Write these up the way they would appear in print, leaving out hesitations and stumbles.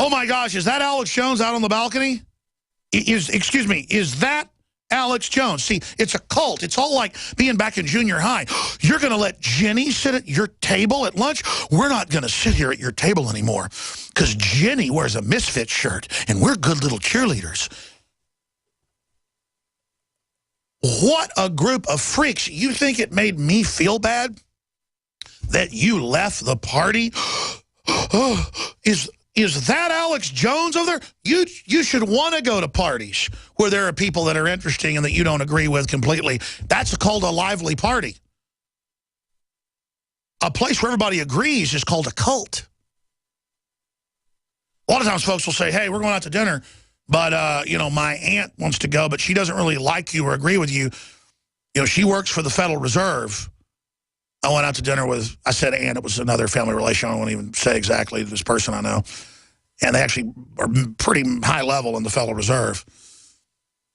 Oh my gosh, is that Alex Jones out on the balcony? Excuse me, is that Alex Jones? See, it's a cult. It's all like being back in junior high. You're going to let Jenny sit at your table at lunch? We're not going to sit here at your table anymore because Jenny wears a Misfit shirt and we're good little cheerleaders. What a group of freaks. You think it made me feel bad that you left the party? Is that Alex Jones over there? You should want to go to parties where there are people that are interesting and that you don't agree with completely. That's called a lively party. A place where everybody agrees is called a cult. A lot of times folks will say, hey, we're going out to dinner, but, you know, my aunt wants to go, but she doesn't really like you or agree with you. You know, she works for the Federal Reserve. I went out to dinner with, I said aunt, it was another family relation. I won't even say exactly this person I know. And they actually are pretty high level in the Federal Reserve.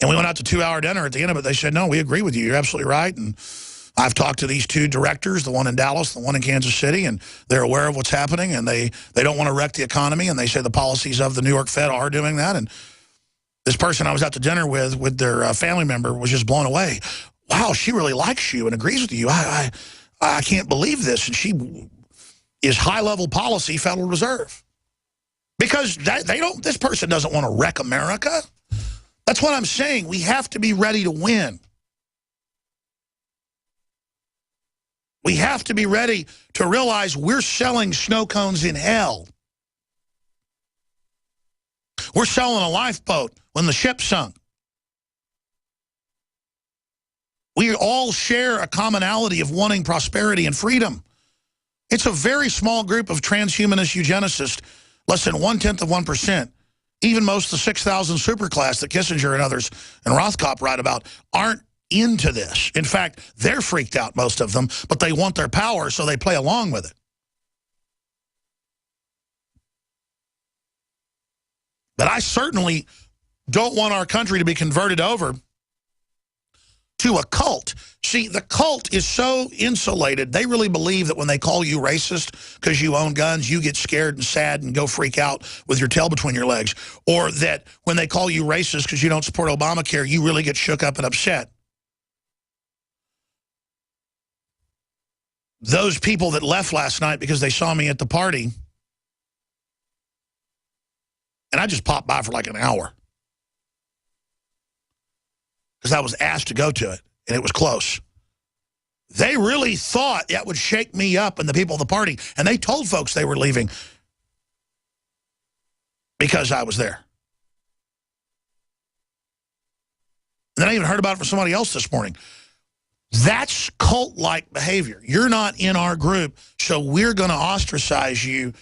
And we went out to 2-hour dinner. At the end of it, they said, no, we agree with you. You're absolutely right. And I've talked to these two directors, the one in Dallas, the one in Kansas City, and they're aware of what's happening, and they don't want to wreck the economy, and they say the policies of the New York Fed are doing that. And this person I was out to dinner with their family member was just blown away. Wow, she really likes you and agrees with you. I can't believe this. And she is high-level policy Federal Reserve. Because this person doesn't want to wreck America. That's what I'm saying. We have to be ready to win. We have to be ready to realize we're selling snow cones in hell. We're selling a lifeboat when the ship sunk. We all share a commonality of wanting prosperity and freedom. It's a very small group of transhumanist eugenicists, less than 0.1%. Even most of the 6,000 superclass that Kissinger and others and Rothkopf write about aren't into this. In fact, they're freaked out, most of them, but they want their power, so they play along with it. But I certainly don't want our country to be converted over to a cult. See, the cult is so insulated. They really believe that when they call you racist because you own guns, you get scared and sad and go freak out with your tail between your legs. Or that when they call you racist because you don't support Obamacare, you really get shook up and upset. Those people that left last night because they saw me at the party, and I just popped by for like an hour, because I was asked to go to it, and it was close. They really thought that would shake me up and the people of the party, and they told folks they were leaving because I was there. And then I even heard about it from somebody else this morning. That's cult-like behavior. You're not in our group, so we're going to ostracize you.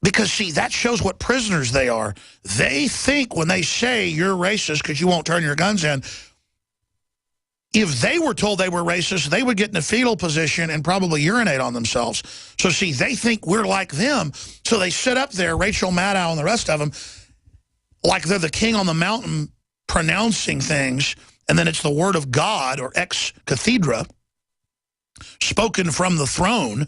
Because, see, that shows what prisoners they are. They think when they say you're racist because you won't turn your guns in, if they were told they were racist, they would get in a fetal position and probably urinate on themselves. So, see, they think we're like them. So they sit up there, Rachel Maddow and the rest of them, like they're the king on the mountain pronouncing things, and then it's the word of God, or ex cathedra, spoken from the throne.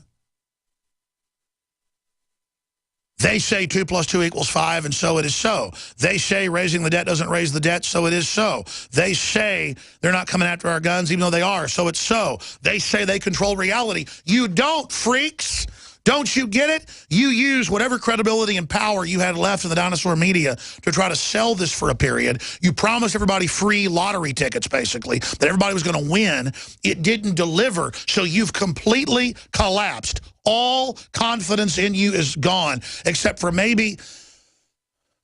They say 2 + 2 = 5, and so it is so. They say raising the debt doesn't raise the debt, so it is so. They say they're not coming after our guns, even though they are, so it's so. They say they control reality. You don't, freaks. Don't you get it? You use whatever credibility and power you had left in the dinosaur media to try to sell this for a period. You promised everybody free lottery tickets, basically, that everybody was going to win. It didn't deliver, so you've completely collapsed. All confidence in you is gone, except for maybe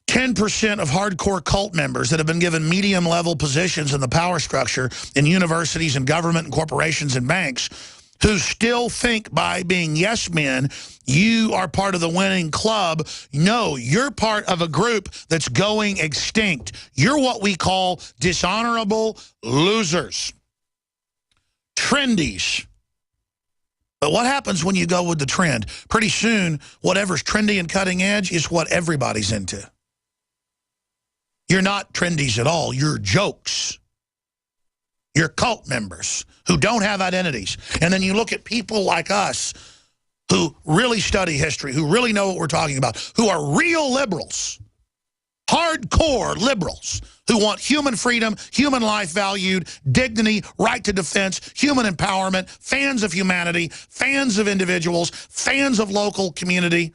10% of hardcore cult members that have been given medium-level positions in the power structure in universities and government and corporations and banks, who still think by being yes men, you are part of the winning club. No, you're part of a group that's going extinct. You're what we call dishonorable losers. Trendies. But what happens when you go with the trend? Pretty soon, whatever's trendy and cutting edge is what everybody's into. You're not trendies at all. You're jokes. You're cult members who don't have identities. And then you look at people like us who really study history, who really know what we're talking about, who are real liberals, hardcore liberals, who want human freedom, human life valued, dignity, right to defense, human empowerment, fans of humanity, fans of individuals, fans of local community,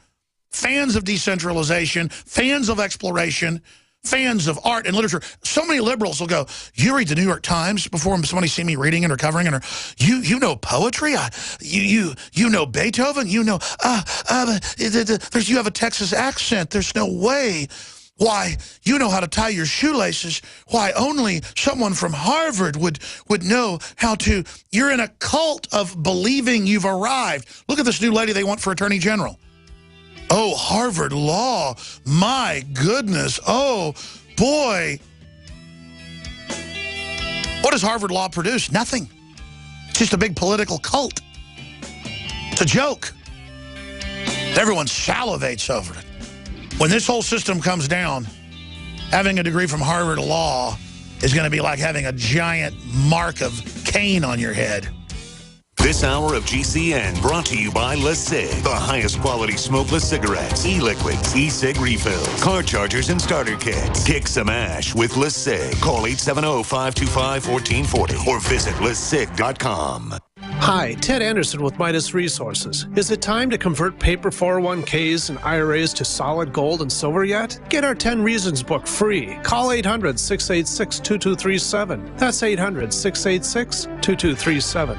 fans of decentralization, fans of exploration, fans of art and literature. So many liberals will go, you read the New York Times before somebody see me reading it or covering it, or you know poetry, you know Beethoven, you know, you have a Texas accent, there's no way. Why, you know how to tie your shoelaces. Why, only someone from Harvard would know how to. You're in a cult of believing you've arrived. Look at this new lady they want for Attorney General. Oh, Harvard Law. My goodness. Oh, boy. What does Harvard Law produce? Nothing. It's just a big political cult. It's a joke. Everyone salivates over it. When this whole system comes down, having a degree from Harvard Law is going to be like having a giant mark of Cain on your head. This hour of GCN brought to you by LeSig, the highest quality smokeless cigarettes, e-liquids, e-cig refills, car chargers, and starter kits. Kick some ash with LeSig. Call 870-525-1440 or visit LeSig.com. Hi, Ted Anderson with Midas Resources. Is it time to convert paper 401ks and IRAs to solid gold and silver yet? Get our 10 Reasons book free. Call 800-686-2237. That's 800-686-2237.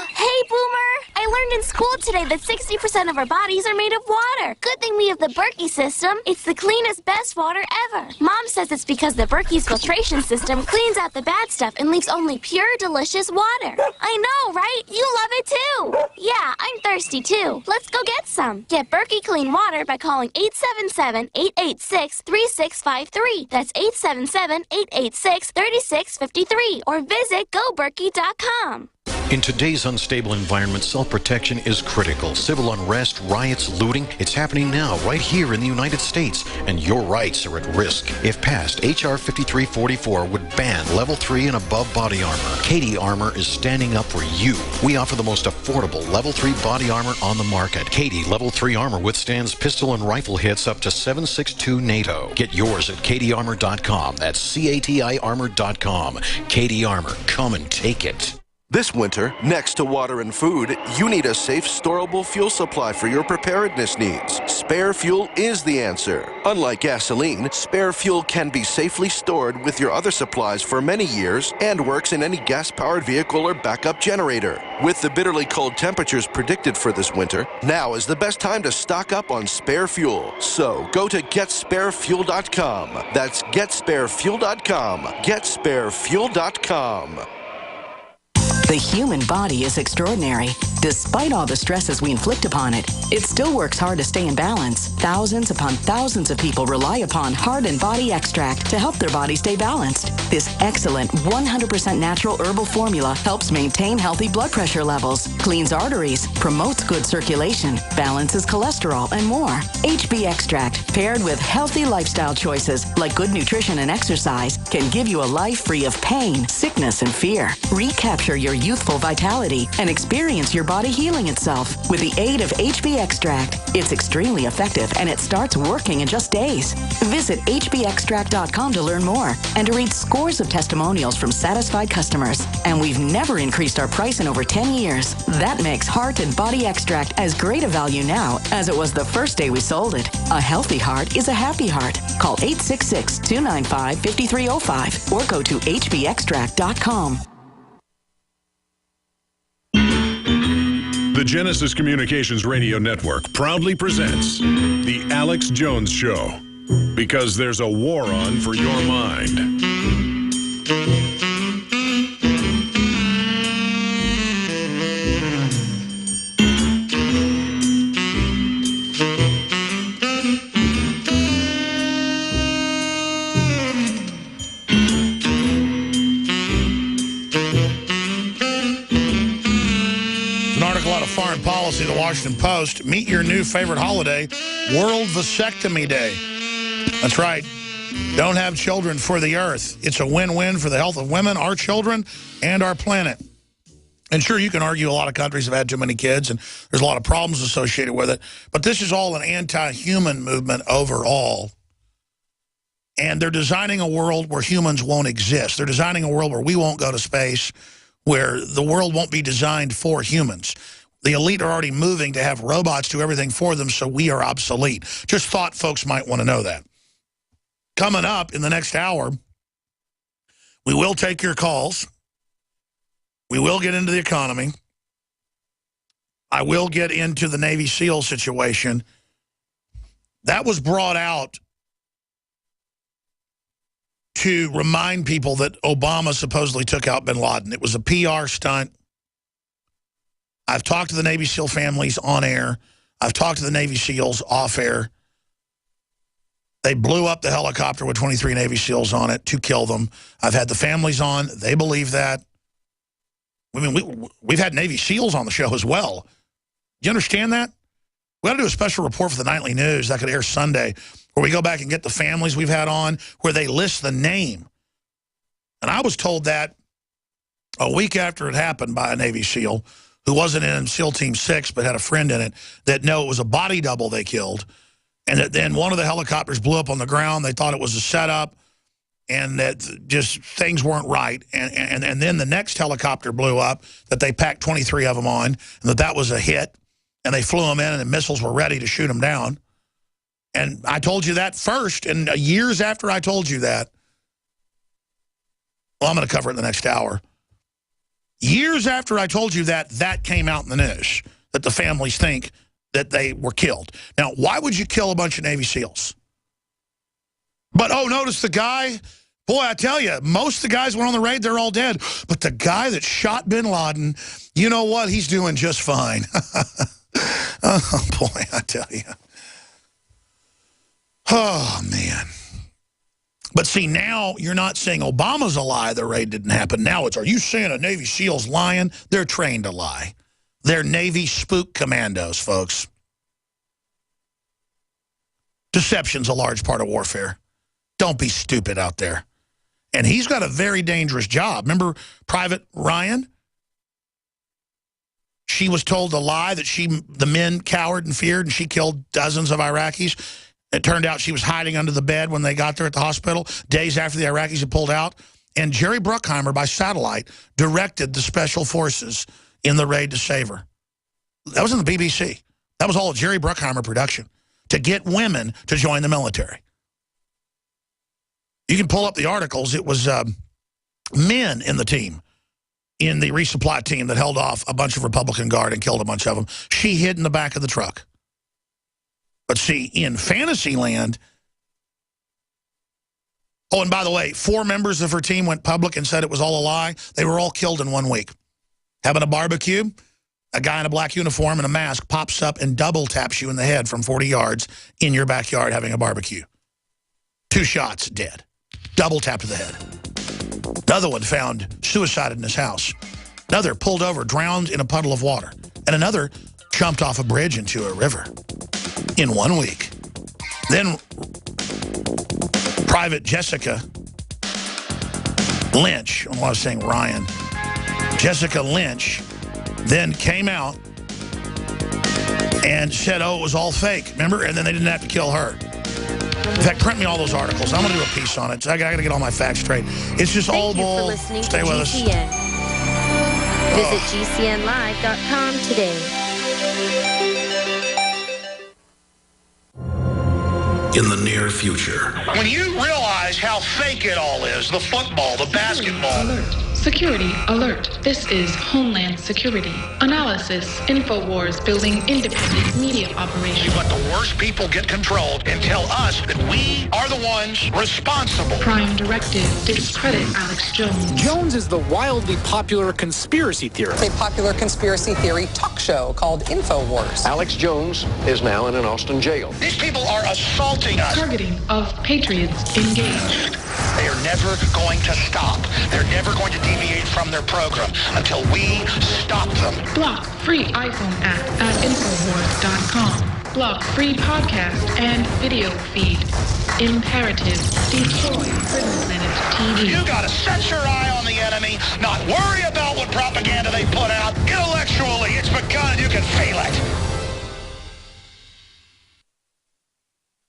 Hey, Boomer! I learned in school today that 60% of our bodies are made of water. Good thing we have the Berkey system. It's the cleanest, best water ever. Mom says it's because the Berkey's filtration system cleans out the bad stuff and leaves only pure, delicious water. I know, right? You love it too. Yeah, I'm thirsty too. Let's go get some. Get Berkey clean water by calling 877-886-3653. That's 877-886-3653. Or visit goberkey.com. In today's unstable environment, self-protection is critical. Civil unrest, riots, looting, it's happening now right here in the United States, and your rights are at risk. If passed, H.R. 5344 would ban Level 3 and above body armor. Katie Armor is standing up for you. We offer the most affordable Level 3 body armor on the market. Katie Level 3 armor withstands pistol and rifle hits up to 7.62 NATO. Get yours at katiearmor.com. That's CATI armor.com. Katie Armor, come and take it. This winter, next to water and food, you need a safe, storable fuel supply for your preparedness needs. Spare fuel is the answer. Unlike gasoline, spare fuel can be safely stored with your other supplies for many years and works in any gas-powered vehicle or backup generator. With the bitterly cold temperatures predicted for this winter, now is the best time to stock up on spare fuel. So, go to GetSpareFuel.com. That's GetSpareFuel.com. GetSpareFuel.com. The human body is extraordinary. Despite all the stresses we inflict upon it, it still works hard to stay in balance. Thousands upon thousands of people rely upon Heart and Body Extract to help their body stay balanced. This excellent 100% natural herbal formula helps maintain healthy blood pressure levels, cleans arteries, promotes good circulation, balances cholesterol, and more. HB Extract, paired with healthy lifestyle choices like good nutrition and exercise, can give you a life free of pain, sickness, and fear. Recapture your youthful vitality and experience your body healing itself with the aid of HB Extract. It's extremely effective and it starts working in just days. Visit hbextract.com to learn more and to read scores of testimonials from satisfied customers. And we've never increased our price in over 10 years. That makes Heart and Body Extract as great a value now as it was the first day we sold it. A healthy heart is a happy heart. Call 866-295-5305 or go to hbextract.com. The Genesis Communications Radio Network proudly presents The Alex Jones Show, because there's a war on for your mind. Foreign policy, the Washington Post. Meet your new favorite holiday, World Vasectomy Day. That's right. Don't have children for the earth. It's a win-win for the health of women, our children, and our planet. And sure, you can argue a lot of countries have had too many kids, and there's a lot of problems associated with it. But this is all an anti-human movement overall. And they're designing a world where humans won't exist. They're designing a world where we won't go to space, where the world won't be designed for humans. The elite are already moving to have robots do everything for them, so we are obsolete. Just thought folks might want to know that. Coming up in the next hour, we will take your calls. We will get into the economy. I will get into the Navy SEAL situation. That was brought out to remind people that Obama supposedly took out bin Laden. It was a PR stunt. I've talked to the Navy SEAL families on air. I've talked to the Navy SEALs off air. They blew up the helicopter with 23 Navy SEALs on it to kill them. I've had the families on. They believe that. I mean, we've had Navy SEALs on the show as well. Do you understand that? We got to do a special report for the Nightly News that could air Sunday, where we go back and get the families we've had on, where they list the name. And I was told that a week after it happened by a Navy SEAL who wasn't in SEAL Team 6 but had a friend in it, that no, it was a body double they killed. And that then one of the helicopters blew up on the ground. They thought it was a setup, and that just things weren't right. And then the next helicopter blew up that they packed 23 of them on, and that was a hit. And they flew them in, and the missiles were ready to shoot them down. And I told you that first, and years after I told you that, well, I'm going to cover it in the next hour. Years after I told you that, that came out in the news, that the families think that they were killed. Now, why would you kill a bunch of Navy SEALs? But, oh, notice the guy, boy, I tell you, most of the guys went on the raid, they're all dead. But the guy that shot bin Laden, you know what? He's doing just fine. Oh, boy, I tell you. Oh, man. But see, now you're not saying Obama's a lie, the raid didn't happen. Now it's, are you saying a Navy SEAL's lying? They're trained to lie. They're Navy spook commandos, folks. Deception's a large part of warfare. Don't be stupid out there. And he's got a very dangerous job. Remember Private Ryan? She was told to lie that the men cowered and feared, and she killed dozens of Iraqis. It turned out she was hiding under the bed when they got there at the hospital, days after the Iraqis had pulled out. And Jerry Bruckheimer, by satellite, directed the special forces in the raid to save her. That was in the BBC. That was all a Jerry Bruckheimer production, to get women to join the military. You can pull up the articles. It was men in the team, in the resupply team, that held off a bunch of Republican Guard and killed a bunch of them. She hid in the back of the truck. But see, in Fantasyland, oh, and by the way, 4 members of her team went public and said it was all a lie. They were all killed in 1 week. Having a barbecue, a guy in a black uniform and a mask pops up and double taps you in the head from 40 yards in your backyard having a barbecue. 2 shots, dead. Double tap to the head. Another one found suicided in his house. Another pulled over, drowned in a puddle of water. And another jumped off a bridge into a river in 1 week. Then Private Jessica Lynch, I was saying Ryan, Jessica Lynch then came out and said, oh, it was all fake, remember? And then they didn't have to kill her. In fact, print me all those articles. I'm going to do a piece on it. So I got to get all my facts straight. It's just all bull. Stay with us. Visit GCNlive.com today. In the near future. When you realize how fake it all is, the football, the basketball. Alert. Security alert. This is Homeland Security. Analysis. InfoWars building independent media operations. We let the worst people get control and tell us that we are the ones responsible. Prime directive. Discredit Alex Jones. Jones is the wildly popular conspiracy theorist. It's a popular conspiracy theory talk show called InfoWars. Alex Jones is now in an Austin jail. These people are assaulting us. Targeting of patriots engaged. They are never going to stop. They're never going to deviate from their program until we stop them. Block free iPhone app at Infowars.com. Block free podcast and video feed. Imperative. Destroy Prison Planet TV. You gotta set your eye on the enemy, not worry about what propaganda they put out. Intellectually, it's begun, you can feel it.